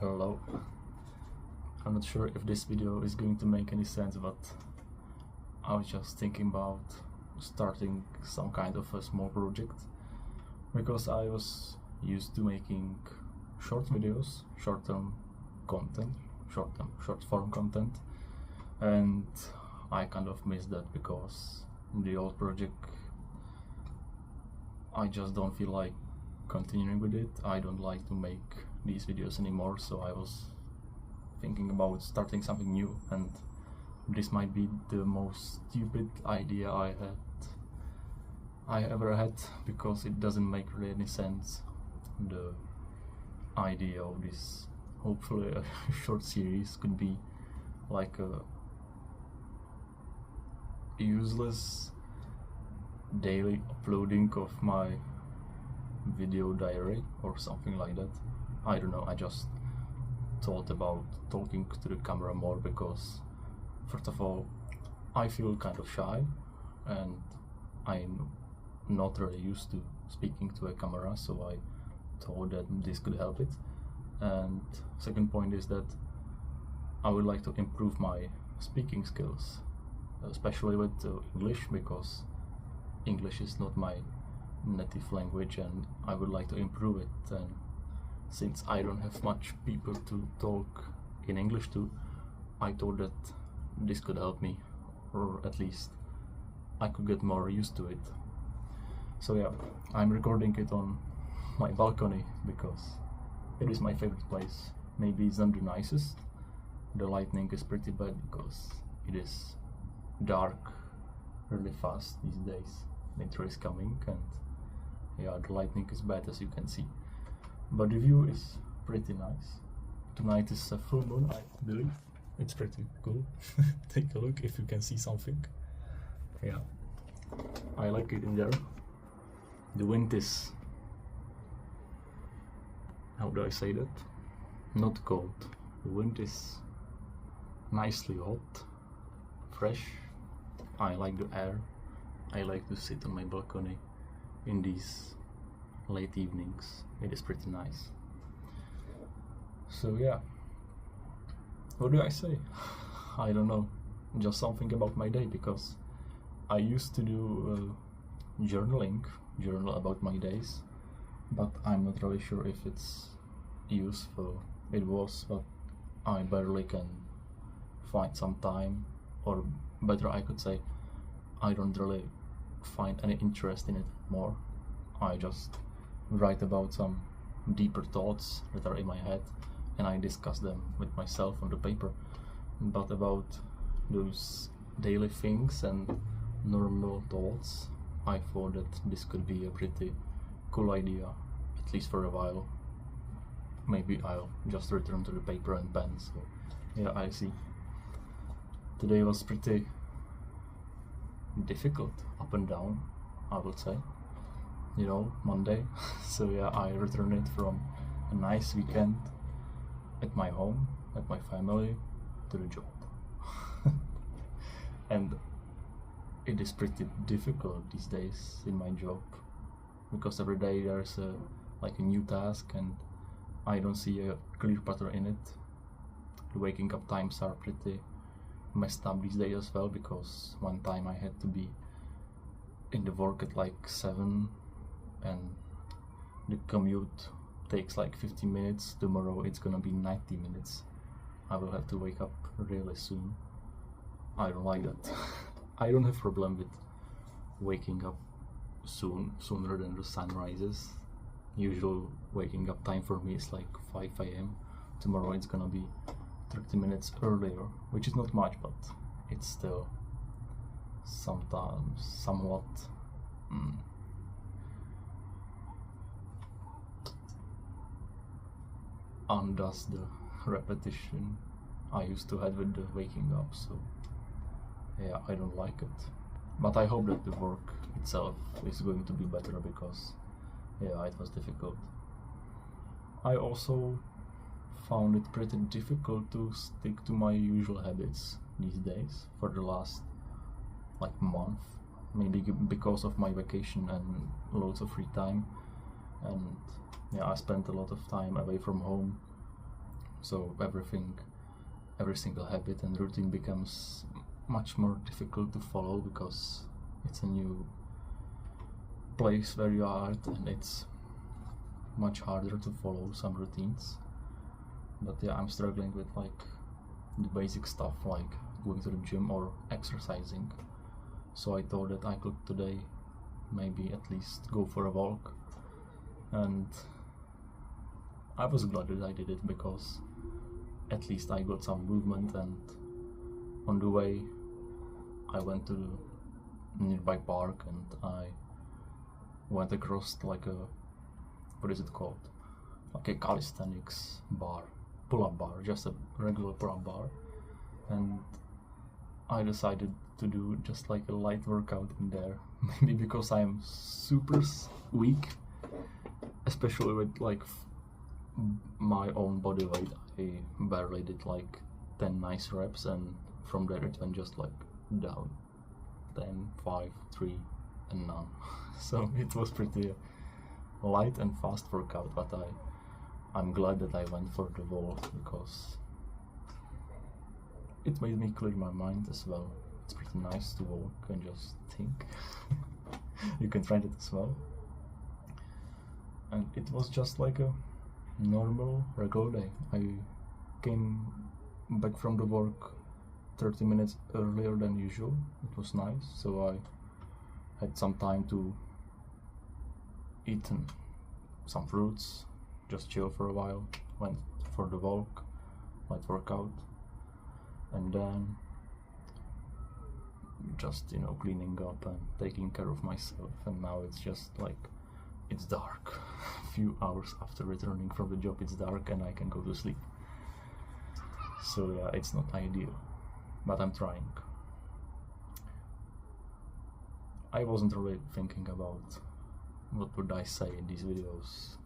Hello. I'm not sure if this video is going to make any sense, but I was just thinking about starting some kind of a small project, because I was used to making short videos, short-term content, short-form content, and I kind of missed that because in the old project I just don't feel like continuing with it. I don't like to make these videos anymore, so I was thinking about starting something new, and this might be the most stupid idea I ever had, because it doesn't make really any sense. The idea of this, hopefully a short series, could be like a useless daily uploading of my video diary or something like that. I don't know, I just thought about talking to the camera more, because first of all I feel kind of shy and I'm not really used to speaking to a camera, so I thought that this could help it. And second point is that I would like to improve my speaking skills, especially with English, because English is not my native language and I would like to improve it. And since I don't have much people to talk in English to, I thought that this could help me, or at least I could get more used to it. So yeah, I'm recording it on my balcony because it is my favorite place. Maybe it's not the nicest. The lighting is pretty bad because it is dark really fast these days. Winter is coming and yeah, the lighting is bad, as you can see. But the view is pretty nice. Tonight is a full moon, I believe. It's pretty cool. Take a look if you can see something. Yeah, I like it in there. The wind is, how do I say that? Not cold. The wind is nicely hot, fresh. I like the air. I like to sit on my balcony in these late evenings. It is pretty nice. So yeah, what do I say? I don't know, just something about my day, because I used to do journal about my days, but I'm not really sure if it's useful. It was, but I barely can find some time, or better I could say, I don't really find any interest in it more. I just write about some deeper thoughts that are in my head and I discuss them with myself on the paper. But about those daily things and normal thoughts, I thought that this could be a pretty cool idea, at least for a while. Maybe I'll just return to the paper and pen. So yeah, I see. Today was pretty difficult, up and down, I would say. You know, Monday. So yeah, I returned from a nice weekend at my home, at my family, to the job. And it is pretty difficult these days in my job, because every day there's like a new task and I don't see a clear pattern in it. The waking up times are pretty messed up these days as well, because one time I had to be in the work at like 7 and the commute takes like 50 minutes. Tomorrow it's gonna be 90 minutes. I will have to wake up really soon. I don't like that. I don't have problem with waking up sooner than the sun rises. Usual waking up time for me is like 5 AM. Tomorrow it's gonna be 30 minutes earlier, which is not much, but it's still sometimes somewhat undoes the repetition I used to have with the waking up. So yeah, I don't like it, but I hope that the work itself is going to be better, because yeah, it was difficult. I also found it pretty difficult to stick to my usual habits these days for the last like month, maybe because of my vacation and loads of free time. And yeah, I spent a lot of time away from home, so every single habit and routine becomes much more difficult to follow because it's a new place where you are at, and it's much harder to follow some routines. But yeah, I'm struggling with like the basic stuff like going to the gym or exercising. So I thought that I could today maybe at least go for a walk, and I was glad that I did it because at least I got some movement. And on the way I went to the nearby park and I went across like a, what is it called, like a calisthenics bar, pull-up bar, just a regular pull-up bar, and I decided to do just like a light workout in there. Maybe because I'm super weak, especially with like my own body weight. I barely did like 10 nice reps, and from there it went just like down 10, 5, 3 and none. So it was pretty light and fast workout, but I'm glad that I went for the walk because it made me clear my mind as well. It's pretty nice to walk and just think. You can try it as well. And it was just like a normal, regular day. I came back from the work 30 minutes earlier than usual. It was nice, so I had some time to eat some fruits, just chill for a while, went for the walk, light workout, and then just, you know, cleaning up and taking care of myself. And now it's just like, it's dark. A few hours after returning from the job, it's dark and I can go to sleep. So yeah, it's not ideal, but I'm trying. I wasn't really thinking about what would I say in these videos.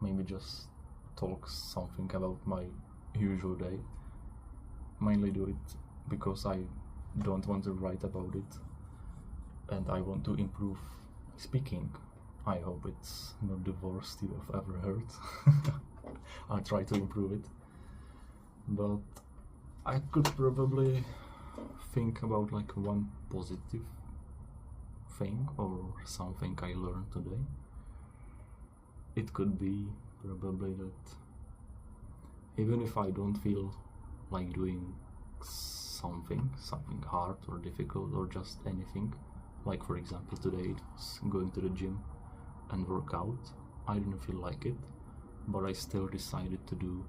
Maybe just talk something about my usual day. Mainly do it because I don't want to write about it and I want to improve speaking. I hope it's not the worst you have ever heard. I'll try to improve it, but I could probably think about like one positive thing or something I learned today. It could be probably that even if I don't feel like doing something hard or difficult or just anything, like for example today it was going to the gym and work out, I didn't feel like it, but I still decided to do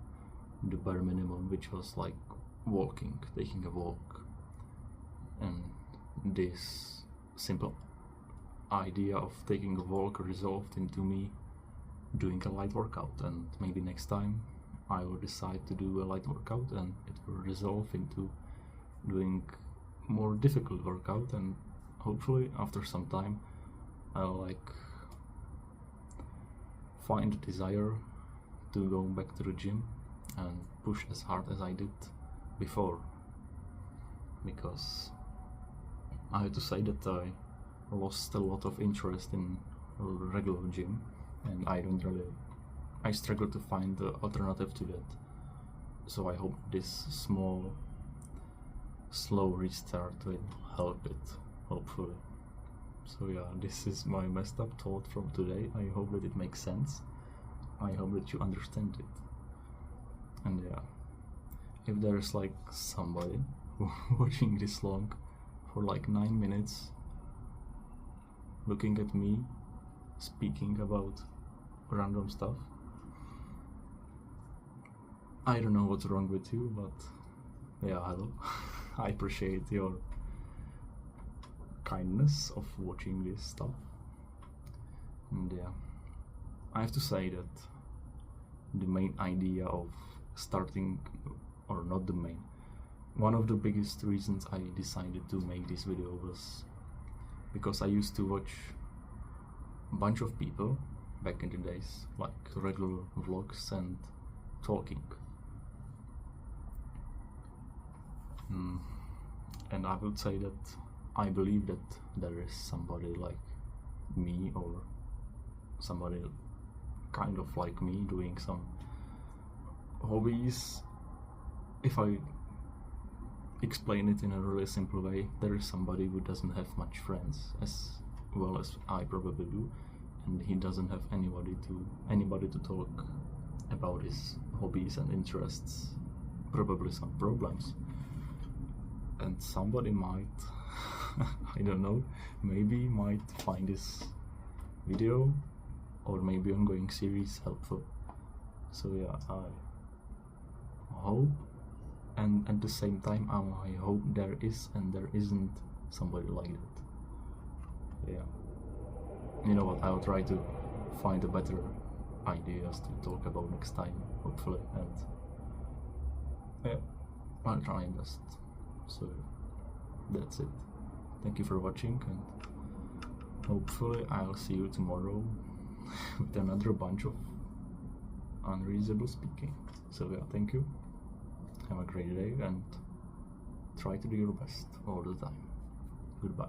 the bare minimum, which was like walking, taking a walk. And this simple idea of taking a walk resolved into me doing a light workout, and maybe next time I will decide to do a light workout and it will resolve into doing more difficult workout, and hopefully after some time I'll like find the desire to go back to the gym and push as hard as I did before. Because I have to say that I lost a lot of interest in regular gym, and I struggle to find the alternative to that. So I hope this small, slow restart will help it, hopefully. So yeah, this is my messed up thought from today. I hope that it makes sense. I hope that you understand it. And yeah, if there's like somebody watching this long for like 9 minutes, looking at me speaking about random stuff, I don't know what's wrong with you, but yeah, hello. I appreciate your kindness of watching this stuff. And yeah, I have to say that the main idea of starting, or not the main, one of the biggest reasons I decided to make this video was because I used to watch a bunch of people back in the days, like regular vlogs and talking. And I would say that I believe that there is somebody like me, or somebody kind of like me, doing some hobbies, if I explain it in a really simple way, there is somebody who doesn't have much friends, as well as I probably do, and he doesn't have anybody to talk about his hobbies and interests, probably some problems. And somebody might I don't know, maybe might find this video or maybe ongoing series helpful. So yeah, I hope, and at the same time I hope there is and there isn't somebody like that. Yeah, you know what, I'll try to find a better ideas to talk about next time, hopefully, and yeah, I'll try my best. So that's it. Thank you for watching, and hopefully I'll see you tomorrow with another bunch of unreasonable speaking. So yeah, thank you, have a great day, and try to do your best all the time. Goodbye.